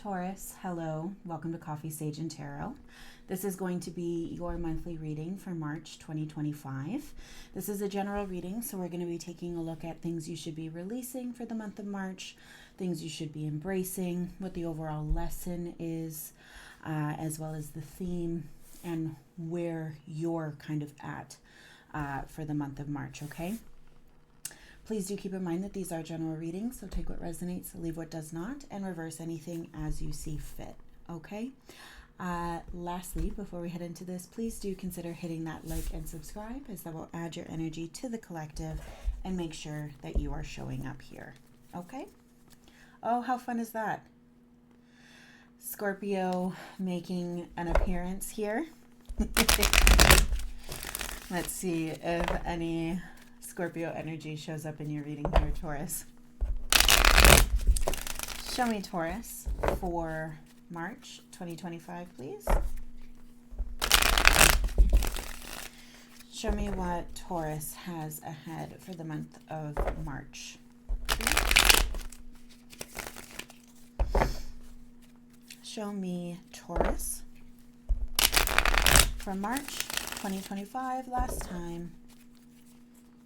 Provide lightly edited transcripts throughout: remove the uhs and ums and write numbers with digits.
Taurus, hello. Welcome to Coffee, Sage, and Tarot. This is going to be your monthly reading for March 2025. This is a general reading, so we're going to be taking a look at things you should be releasing for the month of March, things you should be embracing, what the overall lesson is, as well as the theme and where you're kind of at for the month of March, okay? Please do keep in mind that these are general readings, so take what resonates, leave what does not, and reverse anything as you see fit, okay? Lastly, before we head into this, please do consider hitting that like and subscribe, as that will add your energy to the collective and make sure that you are showing up here, okay? Oh, how fun is that? Scorpio making an appearance here. Let's see if any Scorpio energy shows up in your reading here, Taurus. Show me Taurus for March 2025, please. Show me what Taurus has ahead for the month of March. Show me Taurus for March 2025, last time.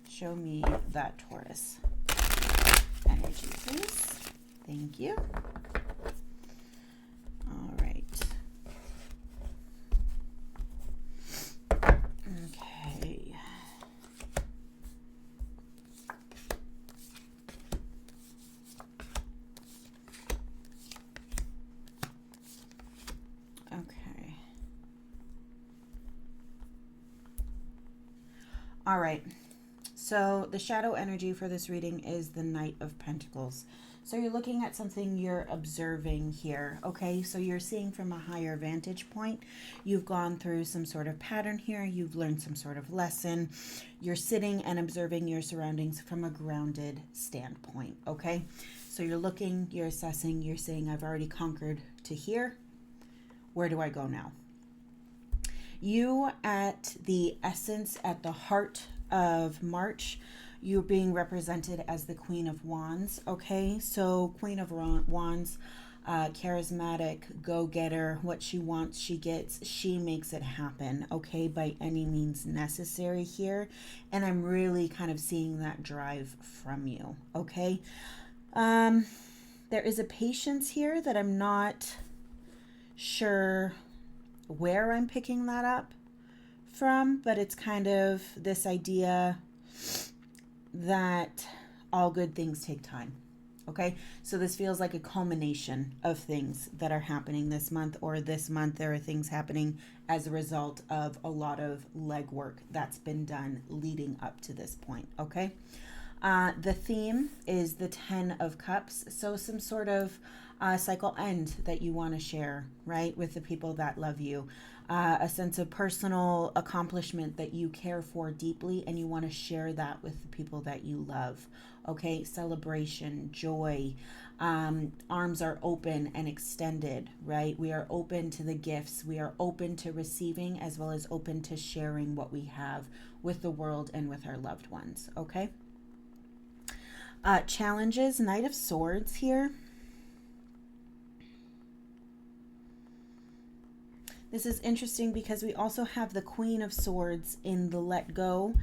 Show me that Taurus energy, please. Thank you. All right. Okay. Okay. All right. So the shadow energy for this reading is the Knight of Pentacles. So you're looking at something you're observing here, okay? So you're seeing from a higher vantage point. You've gone through some sort of pattern here. You've learned some sort of lesson. You're sitting and observing your surroundings from a grounded standpoint, okay? So you're looking, you're assessing, you're saying, I've already conquered to here. Where do I go now? You at the essence, at the heart of March, you're being represented as the Queen of Wands, okay? So Queen of Wands, charismatic, go-getter, what she wants, she gets, she makes it happen, okay, by any means necessary here. And I'm really kind of seeing that drive from you, okay? There is a patience here that I'm not sure where I'm picking that up from, but it's kind of this idea that all good things take time, okay? So this feels like a culmination of things that are happening this month, or this month there are things happening as a result of a lot of legwork that's been done leading up to this point, okay? The theme is the 10 of Cups, so some sort of cycle end that you want to share, right, with the people that love you. A sense of personal accomplishment that you care for deeply, and you want to share that with the people that you love, okay? Celebration, joy, arms are open and extended, right? We are open to the gifts. We are open to receiving, as well as open to sharing what we have with the world and with our loved ones, okay? Challenges, Knight of Swords here. This is interesting because we also have the Queen of Swords in the let go,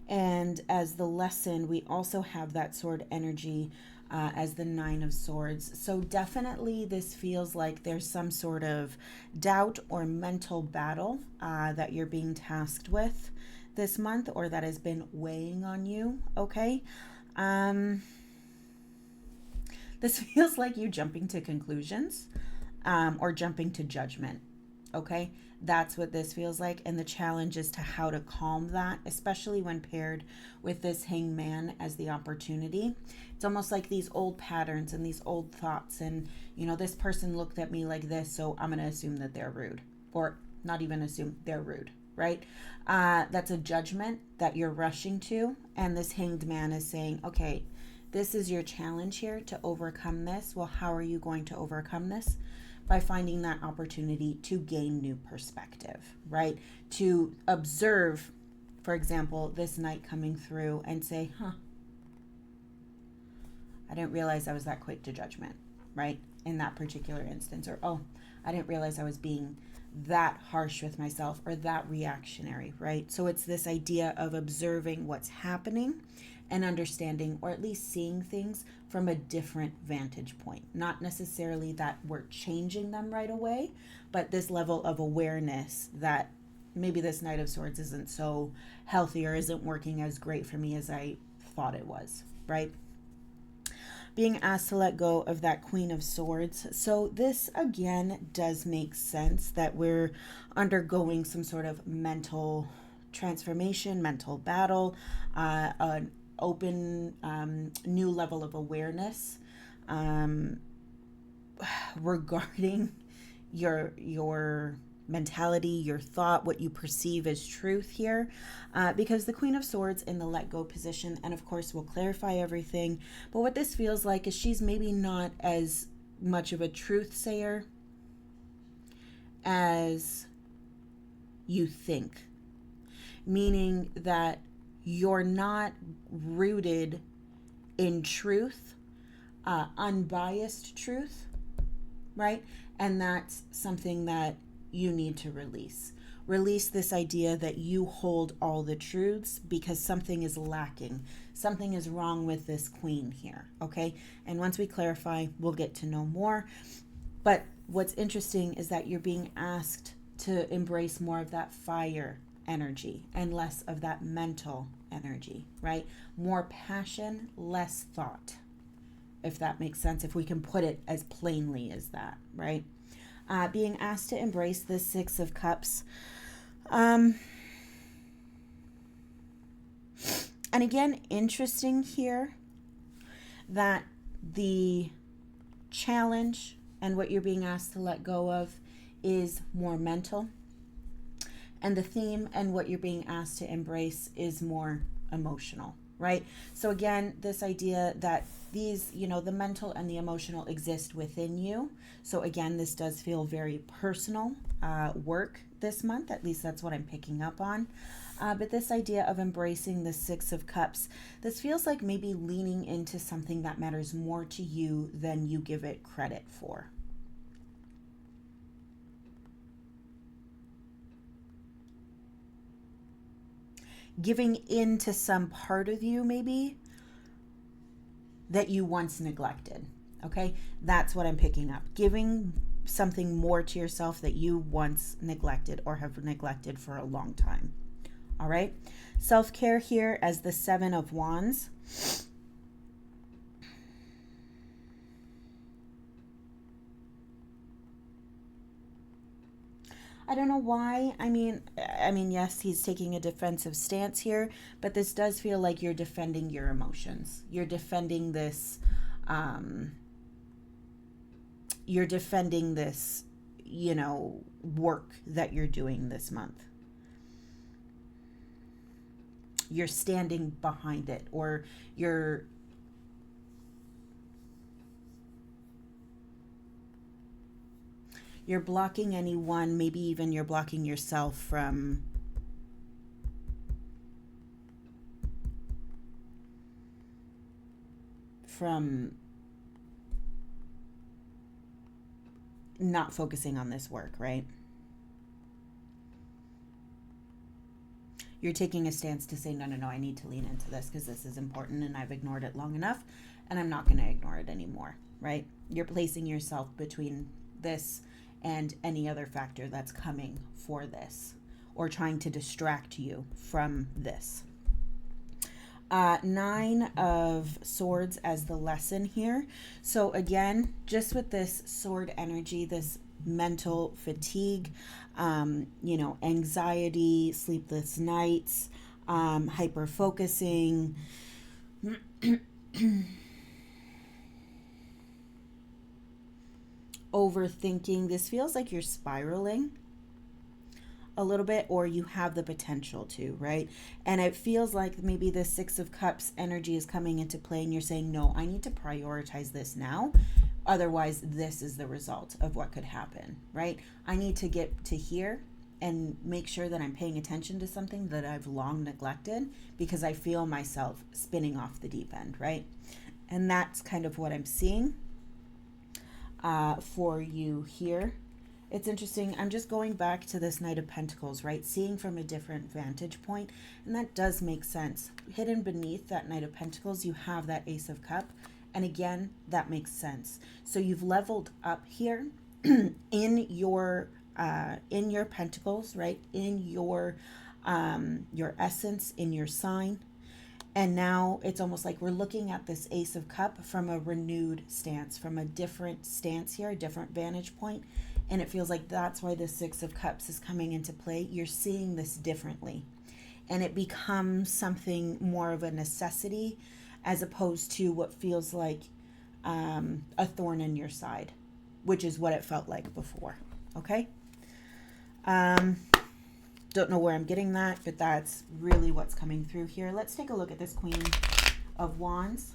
and as the lesson we also have that sword energy as the Nine of Swords. So definitely this feels like there's some sort of doubt or mental battle that you're being tasked with this month, or that has been weighing on you, okay? This feels like you jumping to conclusions or jumping to judgment. Okay, that's what this feels like, and the challenge is to how to calm that, especially when paired with this Hangman as the opportunity. It's almost like these old patterns and these old thoughts, and you know, this person looked at me like this, so I'm going to assume that they're rude, or not even assume, they're rude, right? That's a judgment that you're rushing to, and this Hanged Man is saying, okay, this is your challenge here to overcome this. Well, how are you going to overcome this? By finding that opportunity to gain new perspective, right? To observe, for example, this Knight coming through and say, I didn't realize I was that quick to judgment, right? in that particular instance. Or, oh, I didn't realize I was being that harsh with myself or that reactionary, right? So it's this idea of observing what's happening and understanding, or at least seeing things from a different vantage point. Not necessarily that we're changing them right away, but this level of awareness that maybe this Knight of Swords isn't so healthy or isn't working as great for me as I thought it was, right? Being asked to let go of that Queen of Swords. So this again does make sense that we're undergoing some sort of mental transformation, mental battle, an open new level of awareness regarding your mentality, your thought, what you perceive as truth here, because the Queen of Swords in the let go position, and of course we'll clarify everything, but what this feels like is she's maybe not as much of a truth sayer as you think, meaning that you're not rooted in truth, unbiased truth, right? And that's something that you need to release. Release this idea that you hold all the truths, because something is lacking. Something is wrong with this queen here, okay? And once we clarify, we'll get to know more. But what's interesting is that you're being asked to embrace more of that fire energy and less of that mental energy, right? More passion, less thought, if that makes sense, if we can put it as plainly as that, right? Being asked to embrace the Six of Cups. And again, interesting here that the challenge and what you're being asked to let go of is more mental. And the theme and what you're being asked to embrace is more emotional, right? So again, this idea that these, the mental and the emotional exist within you. So again, this does feel very personal work this month. At least that's what I'm picking up on. But this idea of embracing the Six of Cups, this feels like maybe leaning into something that matters more to you than you give it credit for. Giving in to some part of you maybe that you once neglected, okay? That's what I'm picking up. Giving something more to yourself that you once neglected or have neglected for a long time, all right? Self-care here as the Seven of Wands. I don't know why. I mean, yes, he's taking a defensive stance here, but this does feel like you're defending your emotions. You're defending this, work that you're doing this month. You're standing behind it, or you're blocking anyone, maybe even you're blocking yourself from not focusing on this work, right? You're taking a stance to say, no, I need to lean into this because this is important and I've ignored it long enough and I'm not going to ignore it anymore, right? You're placing yourself between this and any other factor that's coming for this or trying to distract you from this. Nine of Swords as the lesson here. So again, just with this sword energy, this mental fatigue, anxiety, sleepless nights, hyper focusing, overthinking. This feels like you're spiraling a little bit, or you have the potential to, right? And it feels like maybe the Six of Cups energy is coming into play and you're saying, no, I need to prioritize this now. Otherwise, this is the result of what could happen, right? I need to get to here and make sure that I'm paying attention to something that I've long neglected because I feel myself spinning off the deep end, right? And that's kind of what I'm seeing. for you here. It's interesting. I'm just going back to this Knight of Pentacles, right? Seeing from a different vantage point, and that does make sense. Hidden beneath that Knight of Pentacles, you have that Ace of Cup, and again, that makes sense. So you've leveled up here in your pentacles, right? In your essence, in your sign. And now it's almost like we're looking at this Ace of Cup from a renewed stance, from a different stance here, a different vantage point. And it feels like that's why the Six of Cups is coming into play. You're seeing this differently. And it becomes something more of a necessity as opposed to what feels like a thorn in your side, which is what it felt like before. Okay? Don't know where I'm getting that, but that's really what's coming through here. Let's take a look at this Queen of Wands.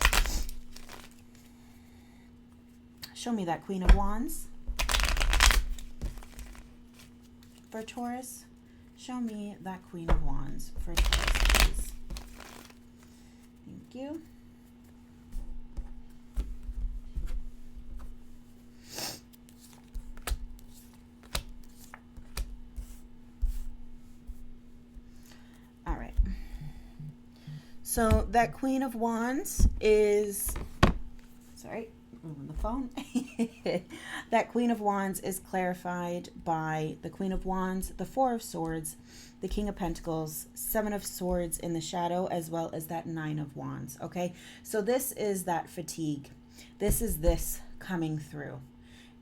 Show me that Queen of Wands for Taurus. Show me that Queen of Wands for Taurus, please. Thank you. All right. So that Queen of Wands is, sorry, moving the phone. That Queen of Wands is clarified by the Queen of Wands, the Four of Swords, the King of Pentacles, Seven of Swords in the shadow, as well as that Nine of Wands. Okay, so this is that fatigue. This is this coming through.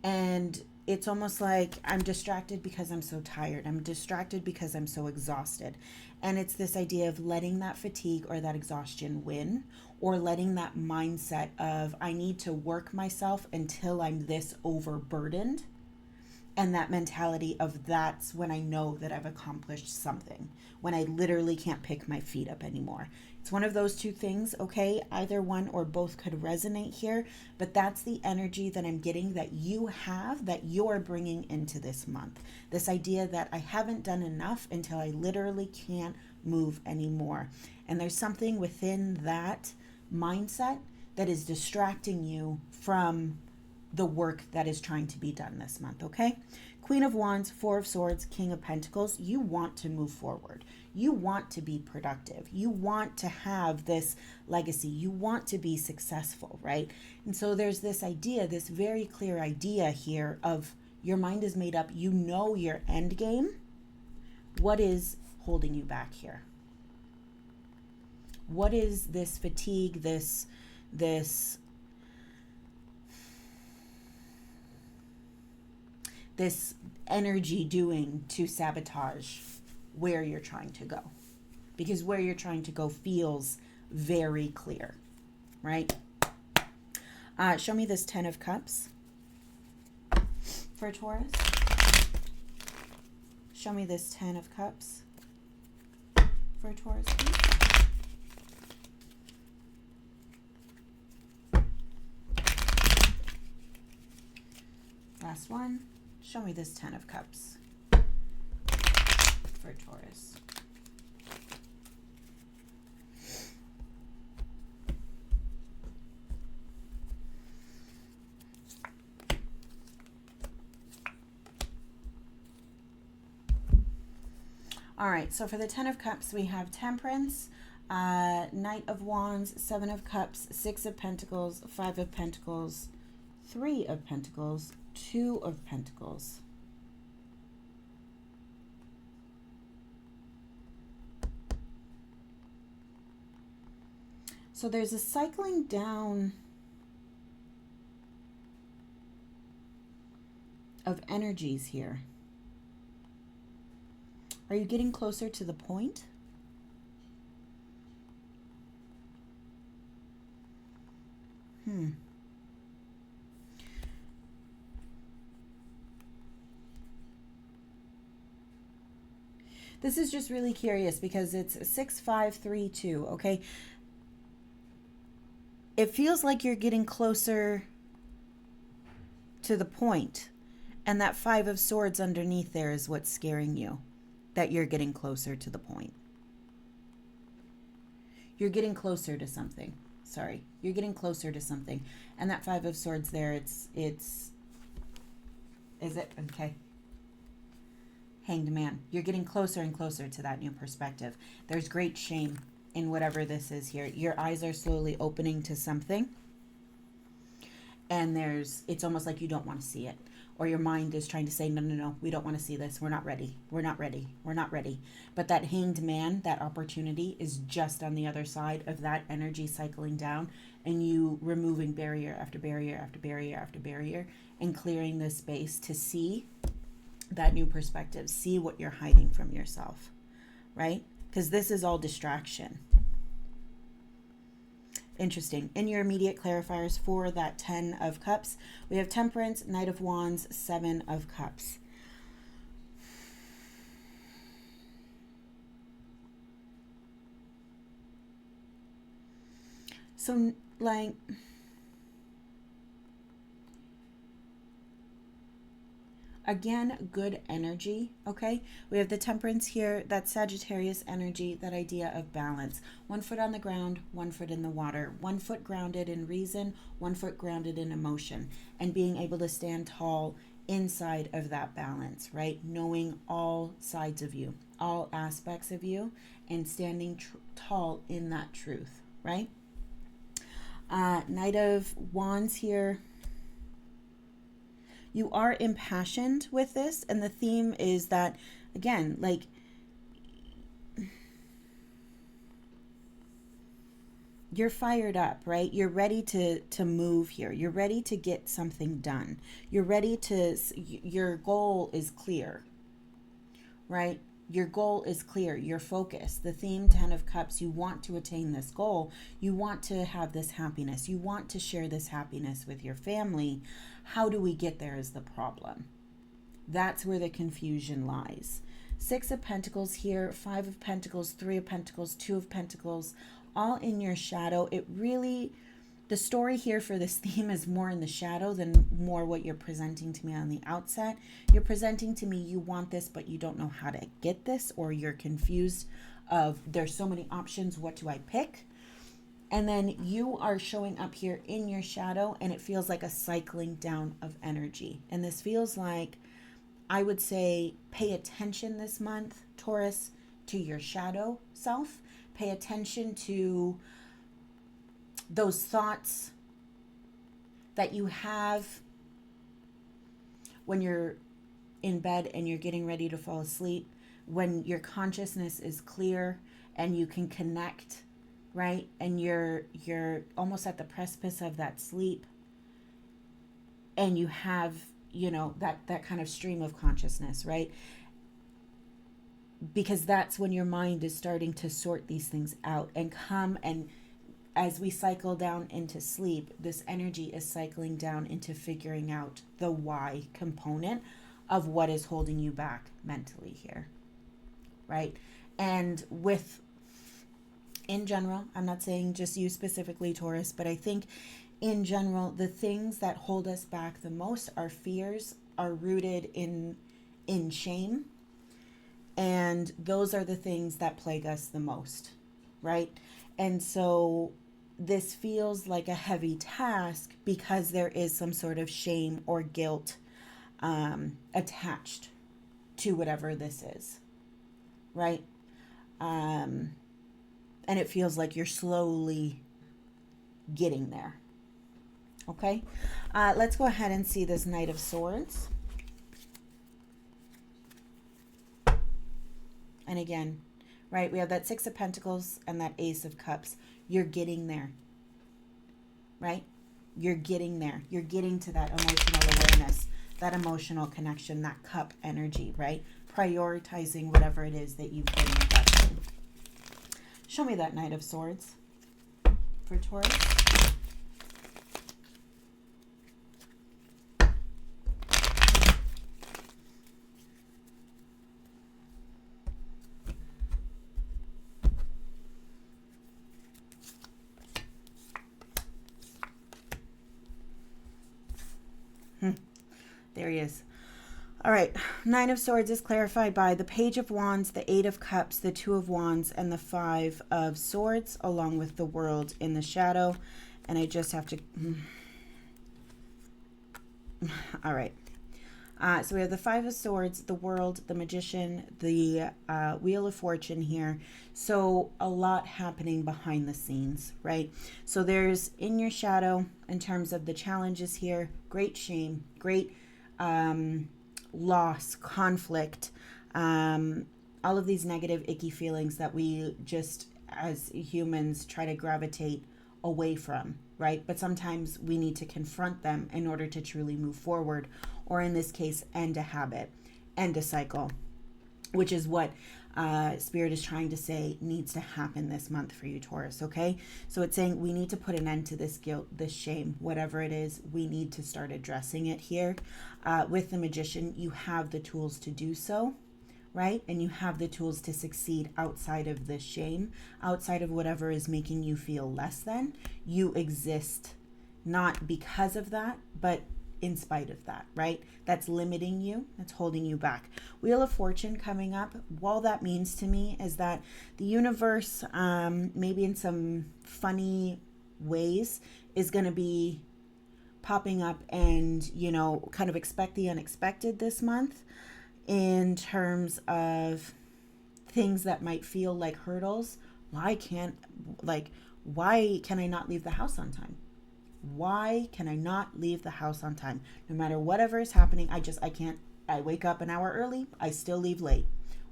And it's almost like I'm distracted because I'm so tired. I'm distracted because I'm so exhausted. And it's this idea of letting that fatigue or that exhaustion win, or letting that mindset of I need to work myself until I'm this overburdened. And that mentality of that's when I know that I've accomplished something, when I literally can't pick my feet up anymore. It's one of those two things, okay? Either one or both could resonate here, but that's the energy that I'm getting that you have, that you're bringing into this month. This idea that I haven't done enough until I literally can't move anymore. And there's something within that mindset that is distracting you from the work that is trying to be done this month, okay? Queen of Wands, Four of Swords, King of Pentacles, you want to move forward. You want to be productive. You want to have this legacy. You want to be successful, right? And so there's this idea, this very clear idea here of your mind is made up. You know your end game. What is holding you back here? What is this fatigue, this energy doing to sabotage where you're trying to go? Because where you're trying to go feels very clear, right? Show me this Ten of Cups for Taurus. Show me this Ten of Cups for Taurus, please. Last one. Show me this Ten of Cups for Taurus. All right, so for the Ten of Cups, we have Temperance, Knight of Wands, Seven of Cups, Six of Pentacles, Five of Pentacles, Three of Pentacles, Two of Pentacles. So there's a cycling down of energies here. Are you getting closer to the point? This is just really curious because it's 6-5-3-2, okay? It feels like you're getting closer to the point, and that Five of Swords underneath there is what's scaring you, that you're getting closer to the point. You're getting closer to something. Sorry, you're getting closer to something. And that Five of Swords there, it's Is it? Okay. Hanged Man. You're getting closer and closer to that new perspective. There's great shame in whatever this is here. Your eyes are slowly opening to something. And it's almost like you don't want to see it. Or your mind is trying to say, no, no, no, we don't want to see this. We're not ready. We're not ready. We're not ready. But that hanged man, that opportunity is just on the other side of that energy cycling down and you removing barrier after barrier after barrier after barrier and clearing this space to see that new perspective, see what you're hiding from yourself, right? Because this is all distraction. Interesting. In your immediate clarifiers for that 10 of Cups, we have Temperance, Knight of Wands, 7 of Cups. So, like, again, good energy, okay? We have the Temperance here, that Sagittarius energy, that idea of balance. 1 foot on the ground, 1 foot in the water. 1 foot grounded in reason, 1 foot grounded in emotion. And being able to stand tall inside of that balance, right? Knowing all sides of you, all aspects of you, and standing tall in that truth, right? Knight of Wands here. You are impassioned with this, and the theme is that, again, like, you're fired up, right? You're ready to move here. You're ready to get something done. You're ready to, your goal is clear, right? Your goal is clear. Your focus, the theme 10 of Cups, you want to attain this goal. You want to have this happiness. You want to share this happiness with your family. How do we get there is the problem. That's where the confusion lies. 6 of Pentacles here, 5 of Pentacles, 3 of Pentacles, 2 of Pentacles, all in your shadow. It really, the story here for this theme is more in the shadow than more what you're presenting to me on the outset. You're presenting to me you want this, but you don't know how to get this, or you're confused of there's so many options, what do I pick? And then you are showing up here in your shadow, and it feels like a cycling down of energy. And this feels like, I would say, pay attention this month, Taurus, to your shadow self. Pay attention to those thoughts that you have when you're in bed and you're getting ready to fall asleep, when your consciousness is clear and you can connect, right? And you're almost at the precipice of that sleep, and you have, you know, that kind of stream of consciousness, right? Because that's when your mind is starting to sort these things out and come, and as we cycle down into sleep, this energy is cycling down into figuring out the why component of what is holding you back mentally here, right? And in general, I'm not saying just you specifically, Taurus, but I think in general, the things that hold us back the most, our fears, are rooted in shame. And those are the things that plague us the most, right? And so this feels like a heavy task because there is some sort of shame or guilt attached to whatever this is, right? And it feels like you're slowly getting there. Okay, let's go ahead and see this Knight of Swords. And again, right, we have that 6 of Pentacles and that Ace of Cups. You're getting there, right? You're getting there. You're getting to that emotional awareness, that emotional connection, that cup energy, right? Prioritizing whatever it is that you've been neglecting. Show me that Knight of Swords for Taurus. There he is. All right. 9 of Swords is clarified by the Page of Wands, the 8 of Cups, the 2 of Wands, and the 5 of Swords, along with the World in the shadow. And I just have to... All right. So we have the Five of Swords, the World, the Magician, the Wheel of Fortune here. So a lot happening behind the scenes, right? So there's in your shadow, in terms of the challenges here, great shame, great loss, conflict, all of these negative, icky feelings that we just, as humans, try to gravitate away from, right? But sometimes we need to confront them in order to truly move forward, or in this case, end a habit, end a cycle, which is what Spirit is trying to say needs to happen this month for you, Taurus, okay? So it's saying we need to put an end to this guilt, this shame, whatever it is, we need to start addressing it here. With the Magician, you have the tools to do so, right? And you have the tools to succeed outside of the shame, outside of whatever is making you feel less than. You exist not because of that, but in spite of that, right? That's limiting you, that's holding you back. Wheel of Fortune coming up. All that means to me is that the universe, maybe in some funny ways, is going to be popping up and, you know, kind of expect the unexpected this month, in terms of things that might feel like hurdles. Why can I not leave the house on time? Why can I not leave the house on time? No matter whatever is happening, I can't. I wake up an hour early, I still leave late.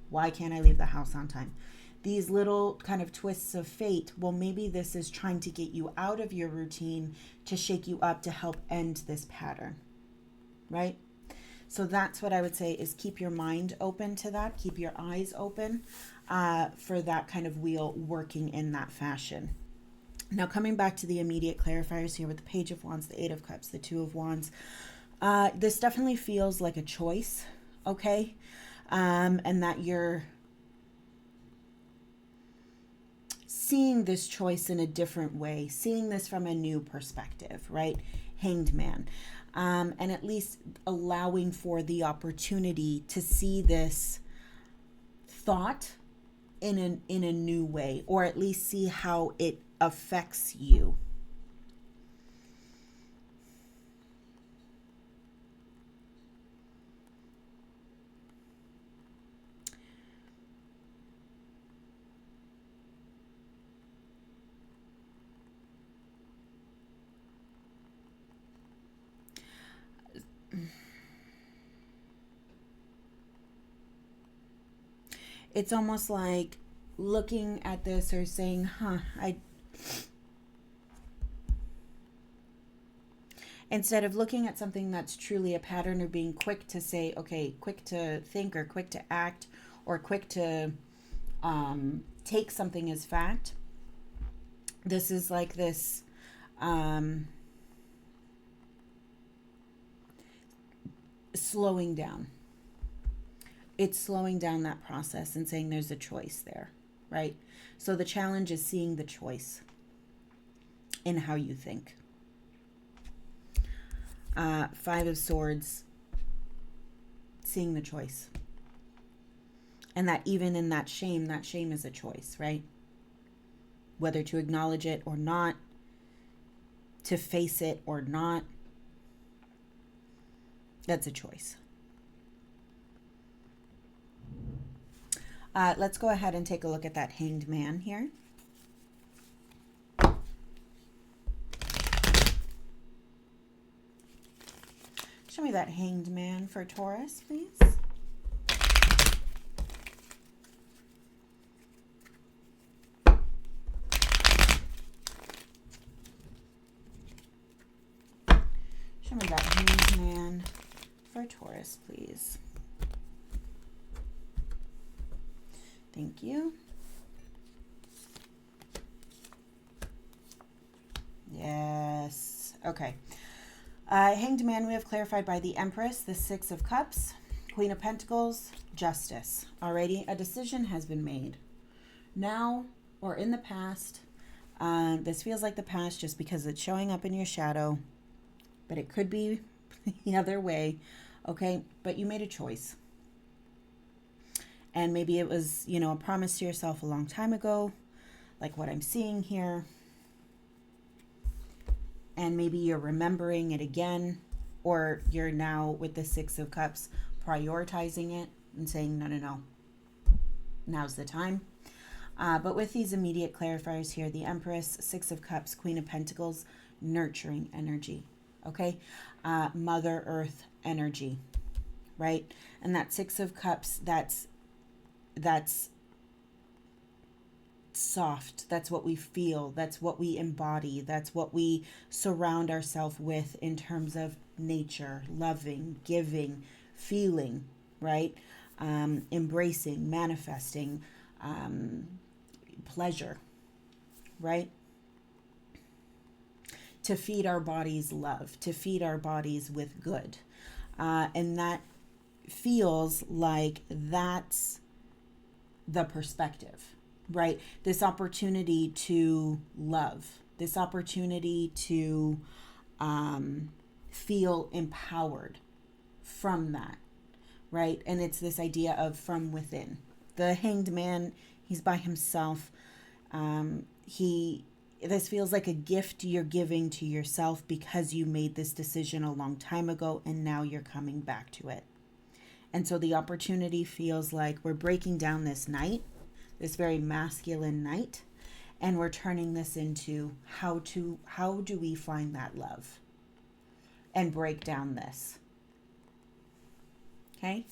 Why can't I leave the house on time? These little kind of twists of fate, well, maybe this is trying to get you out of your routine, to shake you up, to help end this pattern, right? So that's what I would say, is keep your mind open to that. Keep your eyes open for that kind of wheel working in that fashion. Now, coming back to the immediate clarifiers here with the Page of Wands, the Eight of Cups, the Two of Wands. This definitely feels like a choice, okay? And that you're seeing this choice in a different way, seeing this from a new perspective, right? Hanged Man. And at least allowing for the opportunity to see this thought in a new way, or at least see how it affects you. It's almost like looking at this or saying, instead of looking at something that's truly a pattern, or being quick to say, okay, quick to think, or quick to act, or quick to take something as fact. This is like this slowing down. It's slowing down that process and saying there's a choice there, right? So the challenge is seeing the choice in how you think. Five of Swords, seeing the choice. And that even in that shame is a choice, right? Whether to acknowledge it or not, to face it or not, that's a choice. Let's go ahead and take a look at that Hanged Man here. Show me that Hanged Man for Taurus, please. Show me that Hanged Man for Taurus, please. Thank you. Yes. Okay. Hanged Man, we have clarified by the Empress, the Six of Cups, Queen of Pentacles, Justice. Alrighty, a decision has been made. Now, or in the past, this feels like the past just because it's showing up in your shadow, but it could be the other way, okay? But you made a choice. And maybe it was, you know, a promise to yourself a long time ago, like what I'm seeing here. And maybe you're remembering it again. or you're now with the Six of Cups prioritizing it and saying, no, no, no, now's the time. But with these immediate clarifiers here, the Empress, Six of Cups, Queen of Pentacles, nurturing energy, okay? Mother Earth energy, right? And that Six of Cups, that's soft. That's what we feel. That's what we embody. That's what we surround ourselves with in terms of nature, loving, giving, feeling, right? Embracing, manifesting, pleasure, right? To feed our bodies love, to feed our bodies with good. And that feels like that's the perspective, right? This opportunity to love, this opportunity to feel empowered from that, right? And it's this idea of from within. The Hanged Man, he's by himself. This feels like a gift you're giving to yourself because you made this decision a long time ago and now you're coming back to it. And so the opportunity feels like we're breaking down this night, this very masculine night, and we're turning this into how do we find that love and break down this. Okay?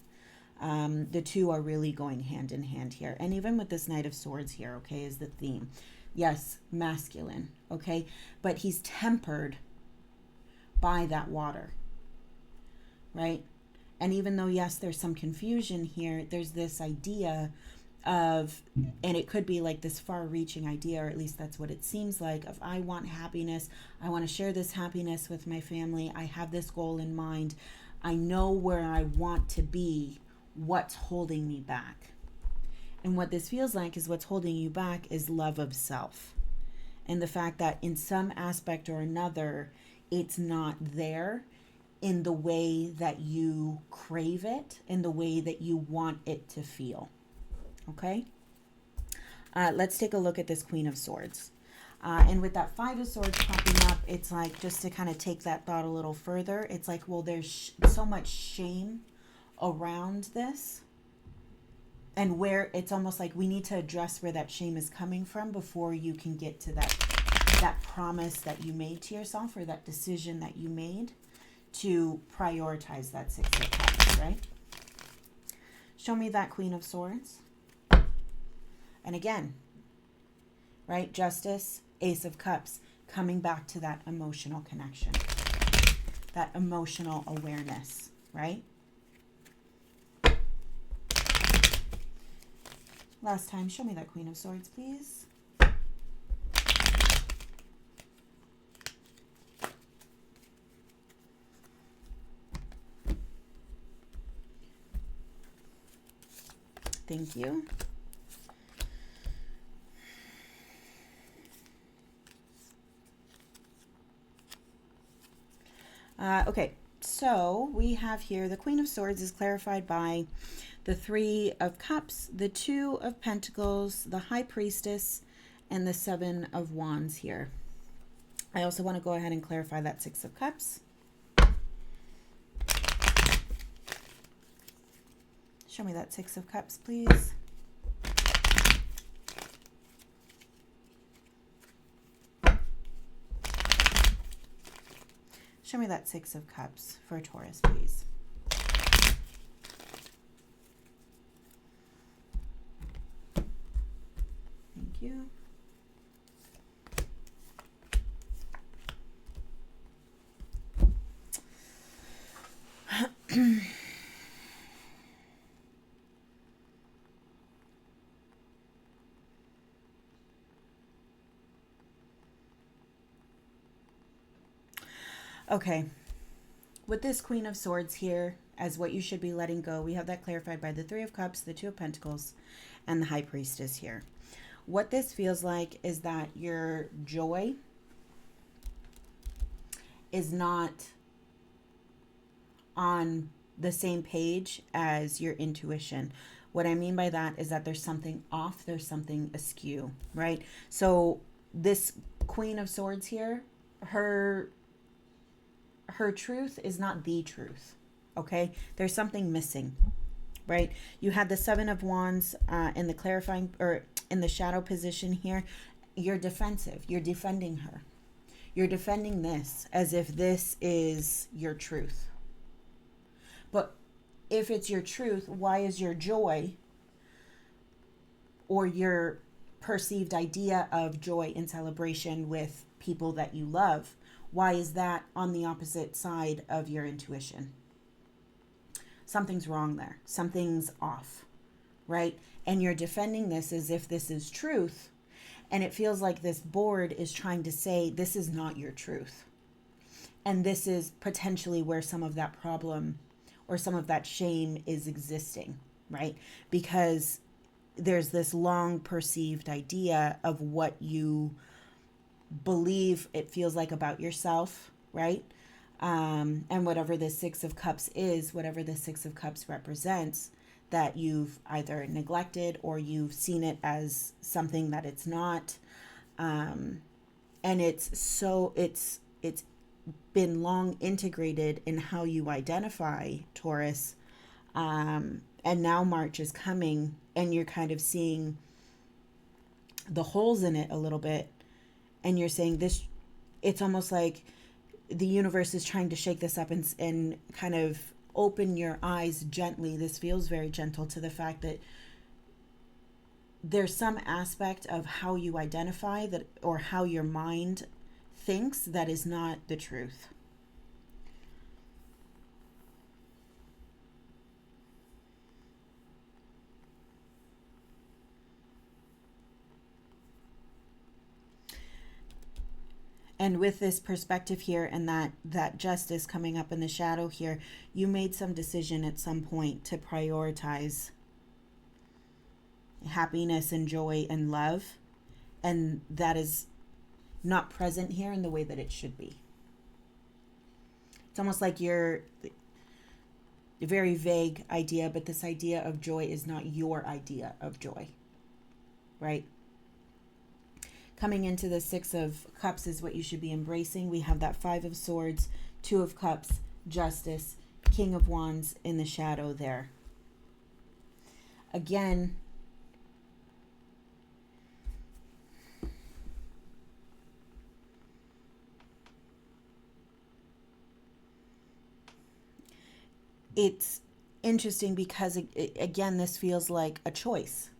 The two are really going hand in hand here. And even with this Knight of Swords here, okay, is the theme. Yes, masculine, okay? But he's tempered by that water, right? And even though, yes, there's some confusion here, there's this idea of, and it could be like this far-reaching idea, or at least that's what it seems like, of I want happiness. I want to share this happiness with my family. I have this goal in mind. I know where I want to be. What's holding me back? And what this feels like is what's holding you back is love of self. And the fact that in some aspect or another, it's not there in the way that you crave it, in the way that you want it to feel. Okay? Let's take a look at this Queen of Swords. And with that Five of Swords popping up, it's like, just to kind of take that thought a little further, it's like, well, there's so much shame around this, and where it's almost like we need to address where that shame is coming from before you can get to that promise that you made to yourself, or that decision that you made to prioritize that Six of Cups, right? Show me that Queen of Swords. And again, right, Justice, Ace of Cups, coming back to that emotional connection, that emotional awareness, right? Last time, show me that Queen of Swords, please. Thank you. Okay, so we have here the Queen of Swords is clarified by the Three of Cups, the Two of Pentacles, the High Priestess, and the Seven of Wands here. I also want to go ahead and clarify that Six of Cups. Show me that Six of Cups, please. Show me that Six of Cups for Taurus, please. Thank you. Okay, with this Queen of Swords here as what you should be letting go, we have that clarified by the Three of Cups, the Two of Pentacles, and the High Priestess here. What this feels like is that your joy is not on the same page as your intuition. What I mean by that is that there's something off, there's something askew, right? So this Queen of Swords here, her her truth is not the truth. Okay, there's something missing, right? You had the Seven of Wands in the clarifying, or in the shadow position here. You're defensive. You're defending her. You're defending this as if this is your truth. But if it's your truth, why is your joy, or your perceived idea of joy and celebration with people that you love, why is that on the opposite side of your intuition? Something's wrong there. Something's off, right? And you're defending this as if this is truth. And it feels like this board is trying to say, this is not your truth. And this is potentially where some of that problem or some of that shame is existing, right? Because there's this long perceived idea of what you believe it feels like about yourself, right? And whatever the Six of Cups is, whatever the Six of Cups represents, that you've either neglected or you've seen it as something that it's not. And it's been long integrated in how you identify, Taurus. And now March is coming and you're kind of seeing the holes in it a little bit. And you're saying this, it's almost like the universe is trying to shake this up and kind of open your eyes gently. This feels very gentle, to the fact that there's some aspect of how you identify that, or how your mind thinks, that is not the truth. And with this perspective here, and that justice coming up in the shadow here, you made some decision at some point to prioritize happiness and joy and love. And that is not present here in the way that it should be. It's almost like you're a very vague idea, but this idea of joy is not your idea of joy, right? Coming into the Six of Cups is what you should be embracing. We have that Five of Swords, Two of Cups, Justice, King of Wands in the shadow there. Again, it's interesting because, again, this feels like a choice.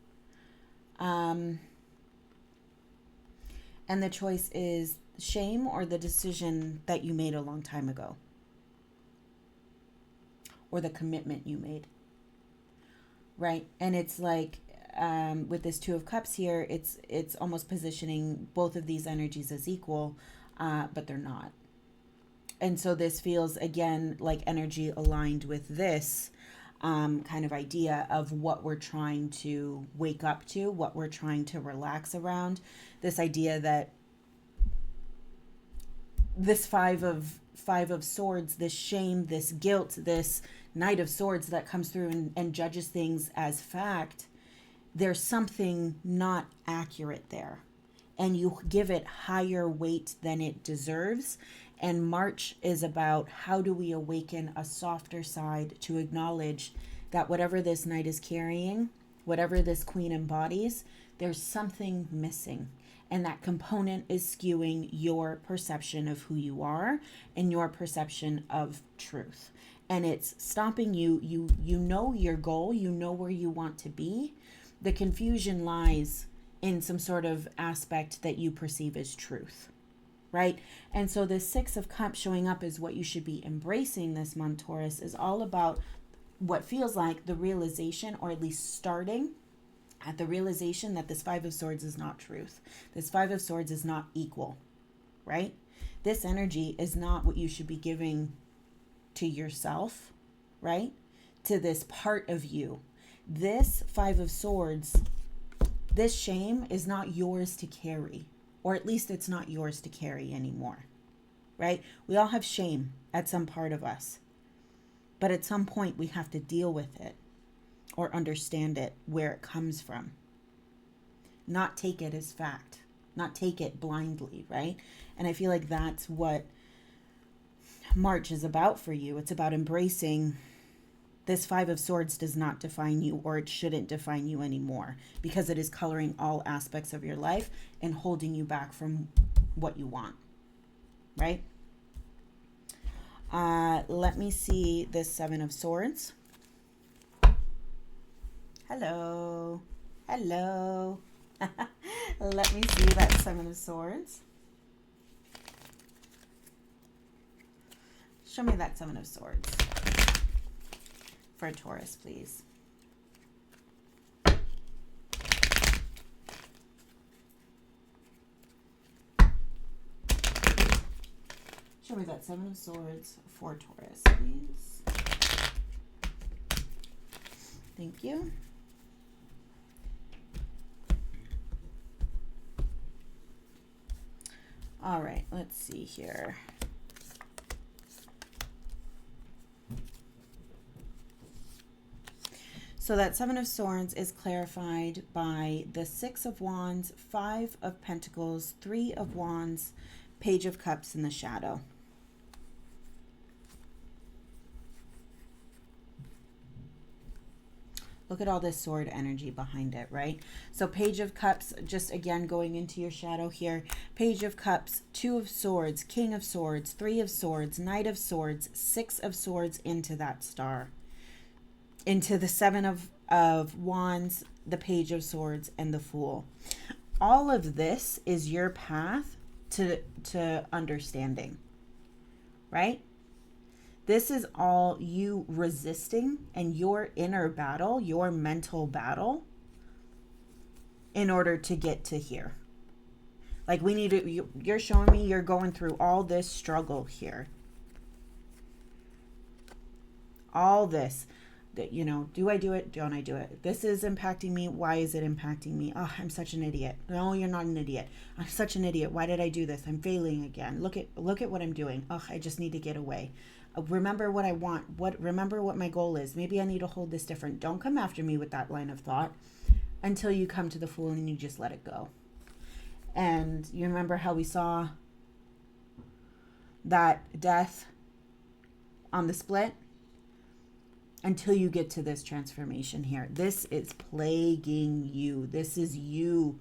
And the choice is shame or the decision that you made a long time ago, or the commitment you made, right? And it's like, with this Two of Cups here, it's almost positioning both of these energies as equal, but they're not. And so this feels, again, like energy aligned with this kind of idea of what we're trying to wake up to, what we're trying to relax around. This idea that this five of swords, this shame, this guilt, this Knight of Swords that comes through and judges things as fact, there's something not accurate there. And you give it higher weight than it deserves. And March is about, how do we awaken a softer side to acknowledge that whatever this knight is carrying, whatever this queen embodies, there's something missing. And that component is skewing your perception of who you are and your perception of truth. And it's stopping you. You know your goal. You know where you want to be. The confusion lies in some sort of aspect that you perceive as truth, right? And so the Six of Cups showing up is what you should be embracing this month, Taurus, is all about what feels like the realization, or at least starting at the realization, that this Five of Swords is not truth. This Five of Swords is not equal, right? This energy is not what you should be giving to yourself, right? To this part of you. This Five of Swords, this shame is not yours to carry, or at least it's not yours to carry anymore, right? We all have shame at some part of us, but at some point we have to deal with it or understand it, where it comes from. Not take it as fact, not take it blindly, right? And I feel like that's what March is about for you. It's about embracing this Five of Swords does not define you, or it shouldn't define you anymore, because it is coloring all aspects of your life and holding you back from what you want, right? Let me see this Seven of Swords. Hello. Hello. Let me see that Seven of Swords. Show me that Seven of Swords for Taurus, please. Show me that Seven of Swords for Taurus, please. Thank you. All right, let's see here. So that Seven of Swords is clarified by the Six of Wands, Five of Pentacles, Three of Wands, Page of Cups in the shadow. Look at all this sword energy behind it, right? So Page of Cups, just again going into your shadow here. Page of Cups, Two of Swords, King of Swords, Three of Swords, Knight of Swords, Six of Swords into that star. Into the Seven of Wands, the Page of Swords, and the Fool. All of this is your path to understanding, right? This is all you resisting and your inner battle, your mental battle, in order to get to here. Like we need to, you're showing me you're going through all this struggle here. All this. That, you know, do I do it? Don't I do it? This is impacting me. Why is it impacting me? Oh, I'm such an idiot. No, you're not an idiot. I'm such an idiot. Why did I do this? I'm failing again. Look at what I'm doing. Oh, I just need to get away. Remember what I want. Remember what my goal is. Maybe I need to hold this different. Don't come after me with that line of thought until you come to the Fool and you just let it go. And you remember how we saw that death on the split? Until you get to this transformation here. This is plaguing you. This is you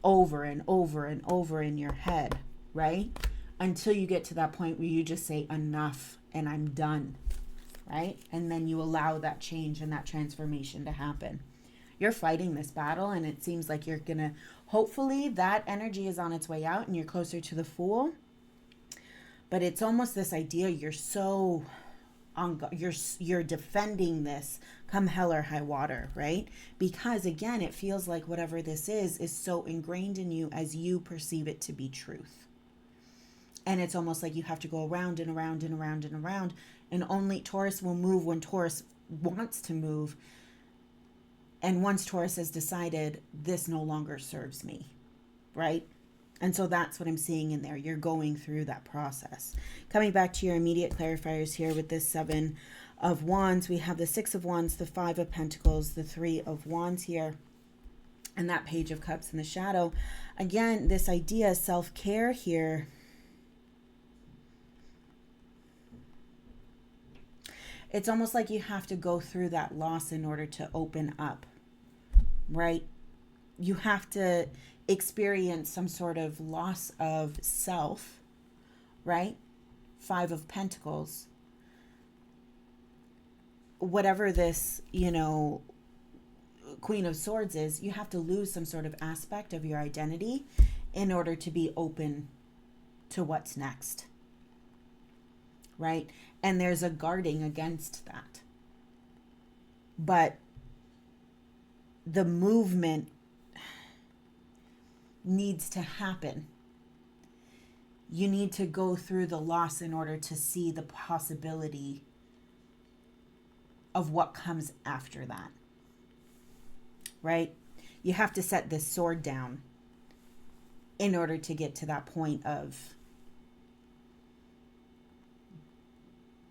over and over and over in your head, right? Until you get to that point where you just say enough and I'm done, right? And then you allow that change and that transformation to happen. You're fighting this battle and it seems like you're gonna, hopefully that energy is on its way out and you're closer to the Fool. But it's almost this idea you're so... you're defending this come hell or high water, right? Because again, it feels like whatever this is so ingrained in you as you perceive it to be truth. And it's almost like you have to go around and around and around and around, and only Taurus will move when Taurus wants to move. And once Taurus has decided this no longer serves me, right? And so that's what I'm seeing in there. You're going through that process. Coming back to your immediate clarifiers here with this Seven of Wands, we have the Six of Wands, the Five of Pentacles, the Three of Wands here, and that Page of Cups in the shadow. Again, this idea of self-care here. It's almost like you have to go through that loss in order to open up, right? You have to experience some sort of loss of self, right? Five of Pentacles. Whatever this, you know, Queen of Swords is, you have to lose some sort of aspect of your identity in order to be open to what's next, right? And there's a guarding against that. But the movement needs to happen. You need to go through the loss in order to see the possibility of what comes after that, right? You have to set this sword down in order to get to that point of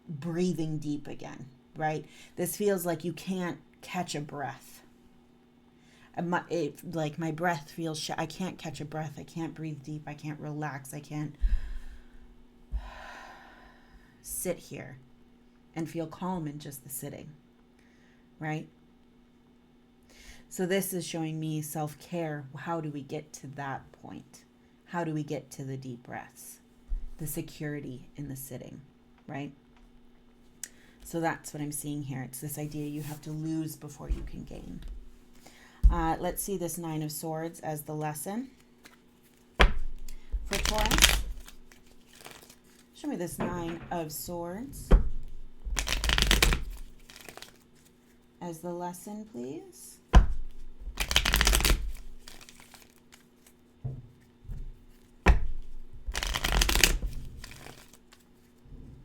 breathing deep again, right? This feels like you can't catch a breath. Like my breath feels, I can't catch a breath. I can't breathe deep. I can't relax. I can't sit here and feel calm in just the sitting, right? So this is showing me self-care. How do we get to that point? How do we get to the deep breaths, the security in the sitting, right? So that's what I'm seeing here. It's this idea you have to lose before you can gain. Let's see this Nine of Swords as the lesson for Taurus. Show me this Nine of Swords as the lesson, please.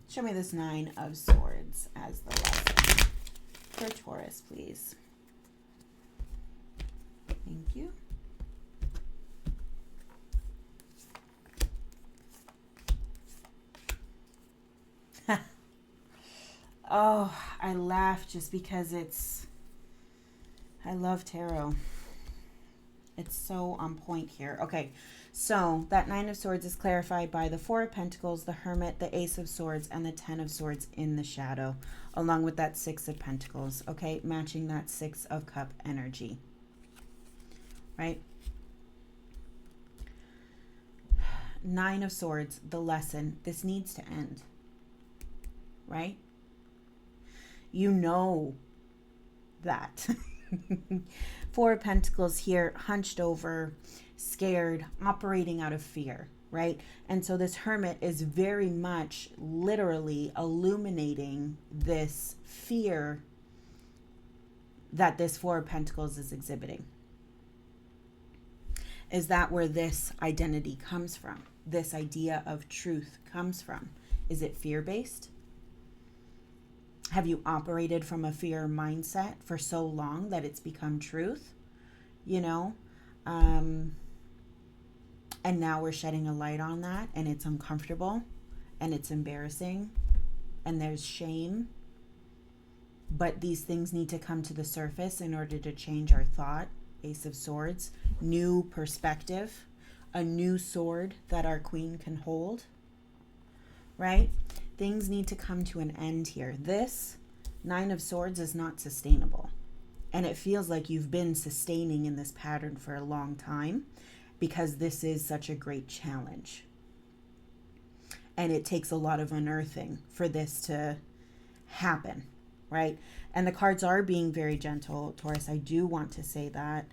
Show me this Nine of Swords as the lesson for Taurus, please. Thank you. Oh, I laugh just because I love tarot. It's so on point here. Okay, so that Nine of Swords is clarified by the Four of Pentacles, the Hermit, the Ace of Swords, and the Ten of Swords in the shadow, along with that Six of Pentacles, okay, matching that Six of Cup energy, right? Nine of Swords, the lesson. This needs to end, right? You know that. Four of Pentacles here, hunched over, scared, operating out of fear, right? And so this Hermit is very much literally illuminating this fear that this Four of Pentacles is exhibiting. Is that where this identity comes from? This idea of truth comes from? Is it fear-based? Have you operated from a fear mindset for so long that it's become truth? You know? And now we're shedding a light on that, and it's uncomfortable, and it's embarrassing, and there's shame. But these things need to come to the surface in order to change our thought. Ace of Swords, new perspective, a new sword that our queen can hold, right? Things need to come to an end here. This Nine of Swords is not sustainable. And it feels like you've been sustaining in this pattern for a long time because this is such a great challenge. And it takes a lot of unearthing for this to happen, right? And the cards are being very gentle, Taurus. I do want to say that.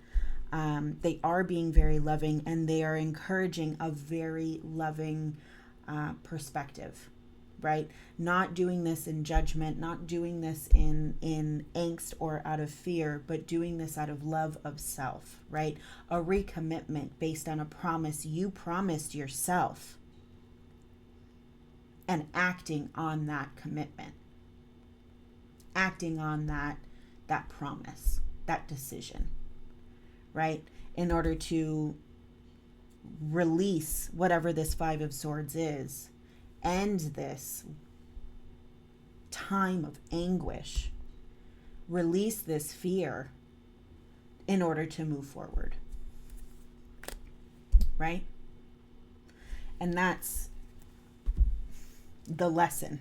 They are being very loving, and they are encouraging a very loving perspective, right? Not doing this in judgment, not doing this in angst or out of fear, but doing this out of love of self, right? A recommitment based on a promise you promised yourself and acting on that commitment. Acting on that promise, that decision, right? In order to release whatever this Five of Swords is, end this time of anguish, release this fear in order to move forward, right? And that's the lesson.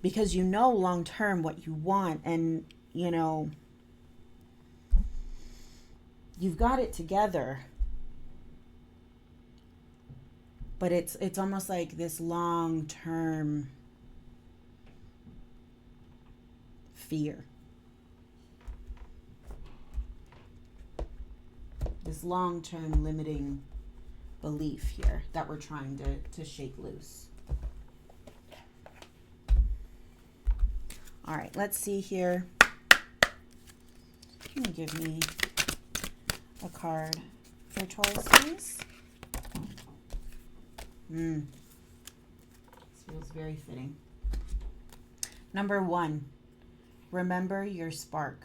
Because you know long term what you want, and you know you've got it together. But it's almost like this long term fear. This long term limiting belief here that we're trying to shake loose. All right, let's see here. Can you give me a card for Taurus, please? This feels very fitting. Number 1, remember your spark.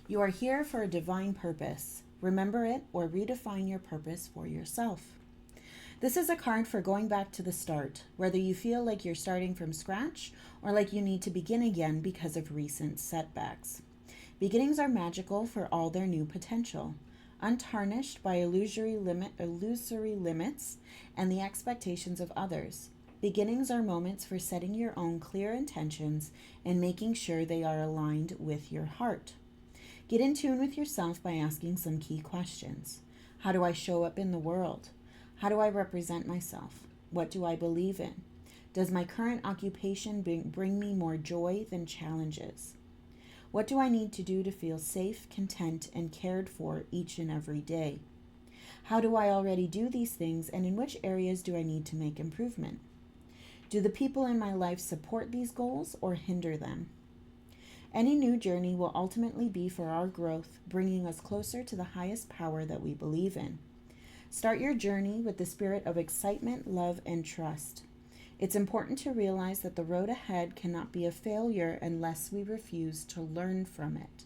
You are here for a divine purpose. Remember it or redefine your purpose for yourself. This is a card for going back to the start, whether you feel like you're starting from scratch or like you need to begin again because of recent setbacks. Beginnings are magical for all their new potential. untarnished by illusory limits and the expectations of others. Beginnings are moments for setting your own clear intentions and making sure they are aligned with your heart. Get in tune with yourself by asking some key questions. How do I show up in the world? How do I represent myself? What do I believe in? Does my current occupation bring me more joy than challenges? What do I need to do to feel safe, content, and cared for each and every day? How do I already do these things, and in which areas do I need to make improvement? Do the people in my life support these goals or hinder them? Any new journey will ultimately be for our growth, bringing us closer to the highest power that we believe in. Start your journey with the spirit of excitement, love, and trust. It's important to realize that the road ahead cannot be a failure unless we refuse to learn from it.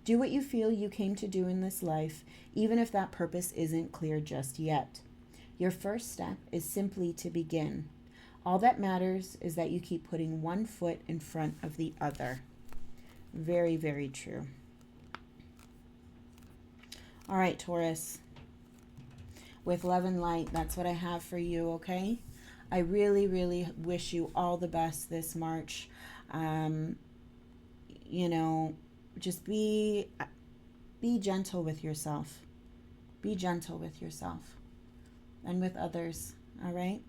Do what you feel you came to do in this life, even if that purpose isn't clear just yet. Your first step is simply to begin. All that matters is that you keep putting one foot in front of the other. Very, very true. All right, Taurus. With love and light, that's what I have for you, okay? I really, really wish you all the best this March. Just be gentle with yourself. Be gentle with yourself and with others, all right?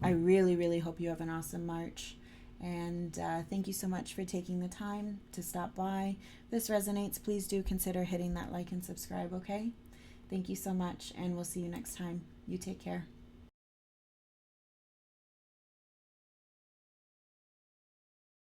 I really, really hope you have an awesome March. And thank you so much for taking the time to stop by. If this resonates, please do consider hitting that like and subscribe, okay? Thank you so much, and we'll see you next time. You take care.